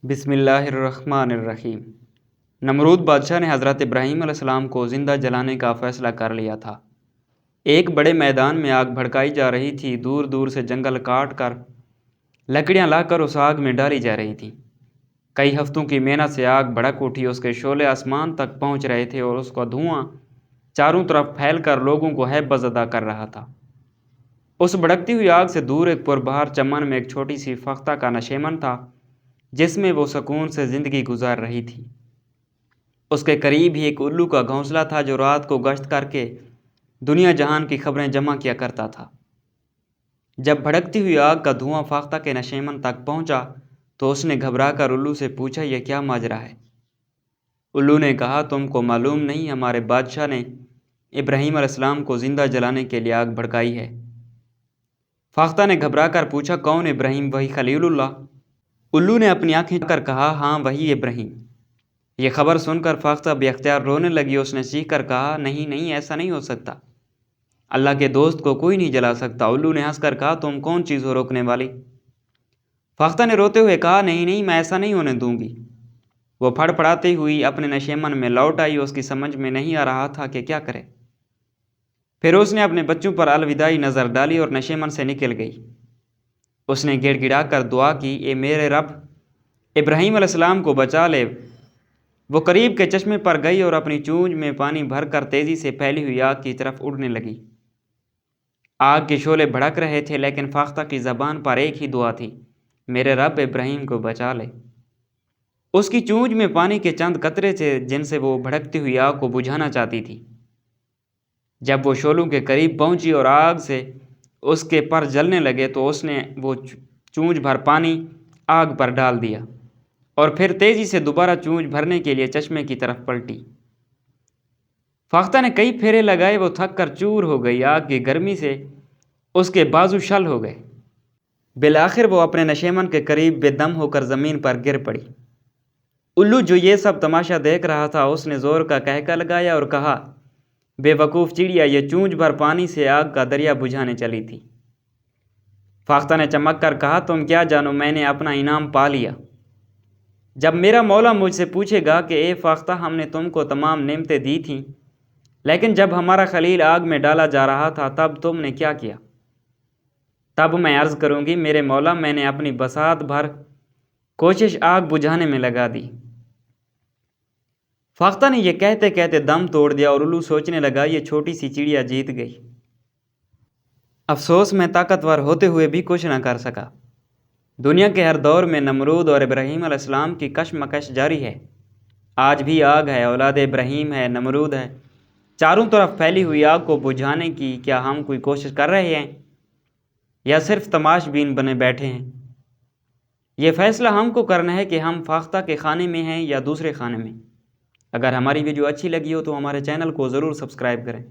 بسم اللہ الرحمن الرحیم۔ نمرود بادشاہ نے حضرت ابراہیم علیہ السلام کو زندہ جلانے کا فیصلہ کر لیا تھا۔ ایک بڑے میدان میں آگ بھڑکائی جا رہی تھی، دور دور سے جنگل کاٹ کر لکڑیاں لا کر اس آگ میں ڈالی جا رہی تھیں۔ کئی ہفتوں کی محنت سے آگ بھڑک اٹھی، اس کے شعلے آسمان تک پہنچ رہے تھے اور اس کا دھواں چاروں طرف پھیل کر لوگوں کو ہیبت زدہ کر رہا تھا۔ اس بھڑکتی ہوئی آگ سے دور ایک پربہار چمن میں ایک چھوٹی سی فختہ کا نشیمن تھا، جس میں وہ سکون سے زندگی گزار رہی تھی۔ اس کے قریب ہی ایک الو کا گھونسلہ تھا جو رات کو گشت کر کے دنیا جہان کی خبریں جمع کیا کرتا تھا۔ جب بھڑکتی ہوئی آگ کا دھواں فاختہ کے نشیمن تک پہنچا تو اس نے گھبرا کر الو سے پوچھا، یہ کیا ماجرا ہے؟ الو نے کہا، تم کو معلوم نہیں، ہمارے بادشاہ نے ابراہیم علیہ السلام کو زندہ جلانے کے لیے آگ بھڑکائی ہے۔ فاختہ نے گھبرا کر پوچھا، کون ابراہیم؟ وہی خلیل اللہ؟ الو نے اپنی آنکھیں کر کہا، ہاں وہی ابراہیم۔ یہ خبر سن کر فاختہ بے اختیار رونے لگی۔ اس نے چیخ کر کہا، نہیں نہیں، ایسا نہیں ہو سکتا، اللہ کے دوست کو کوئی نہیں جلا سکتا۔ الو نے ہنس کر کہا، تم کون چیز ہو روکنے والی؟ فاختہ نے روتے ہوئے کہا، نہیں نہیں، میں ایسا نہیں ہونے دوں گی۔ وہ پھڑ پڑاتی ہوئی اپنے نشیمن میں لوٹ آئی۔ اس کی سمجھ میں نہیں آ رہا تھا کہ کیا کرے۔ پھر اس نے اپنے بچوں پر الوداعی نظر ڈالی اور نشیمن سے نکل گئی۔ اس نے گڑ گڑا کر دعا کی، اے میرے رب، ابراہیم علیہ السلام کو بچا لے۔ وہ قریب کے چشمے پر گئی اور اپنی چونچ میں پانی بھر کر تیزی سے پھیلی ہوئی آگ کی طرف اڑنے لگی۔ آگ کے شعلے بھڑک رہے تھے، لیکن فاختہ کی زبان پر ایک ہی دعا تھی، میرے رب، ابراہیم کو بچا لے۔ اس کی چونچ میں پانی کے چند قطرے تھے جن سے وہ بھڑکتی ہوئی آگ کو بجھانا چاہتی تھی۔ جب وہ شعلوں کے قریب پہنچی اور آگ سے اس کے پر جلنے لگے تو اس نے وہ چونچ بھر پانی آگ پر ڈال دیا اور پھر تیزی سے دوبارہ چونچ بھرنے کے لیے چشمے کی طرف پلٹی۔ فاختہ نے کئی پھیرے لگائے، وہ تھک کر چور ہو گئی۔ آگ کی گرمی سے اس کے بازو شل ہو گئے۔ بالآخر وہ اپنے نشیمن کے قریب بے دم ہو کر زمین پر گر پڑی۔ الو جو یہ سب تماشا دیکھ رہا تھا، اس نے زور کا قہقہ لگایا اور کہا، بے وقوف چڑیا، یہ چونچ بھر پانی سے آگ کا دریا بجھانے چلی تھی۔ فاختہ نے چمک کر کہا، تم کیا جانو، میں نے اپنا انعام پا لیا۔ جب میرا مولا مجھ سے پوچھے گا کہ اے فاختہ، ہم نے تم کو تمام نعمتیں دی تھیں، لیکن جب ہمارا خلیل آگ میں ڈالا جا رہا تھا تب تم نے کیا کیا؟ تب میں عرض کروں گی، میرے مولا، میں نے اپنی بساط بھر کوشش آگ بجھانے میں لگا دی۔ فاختہ نے یہ کہتے کہتے دم توڑ دیا اور الو سوچنے لگا، یہ چھوٹی سی چڑیا جیت گئی۔ افسوس، میں طاقتور ہوتے ہوئے بھی کچھ نہ کر سکا۔ دنیا کے ہر دور میں نمرود اور ابراہیم علیہ السلام کی کشمکش جاری ہے۔ آج بھی آگ ہے، اولاد ابراہیم ہے، نمرود ہے۔ چاروں طرف پھیلی ہوئی آگ کو بجھانے کی کیا ہم کوئی کوشش کر رہے ہیں یا صرف تماش بین بنے بیٹھے ہیں؟ یہ فیصلہ ہم کو کرنا ہے کہ ہم فاختہ کے خانے میں ہیں یا دوسرے خانے میں۔ اگر ہماری ویڈیو اچھی لگی ہو تو ہمارے چینل کو ضرور سبسکرائب کریں۔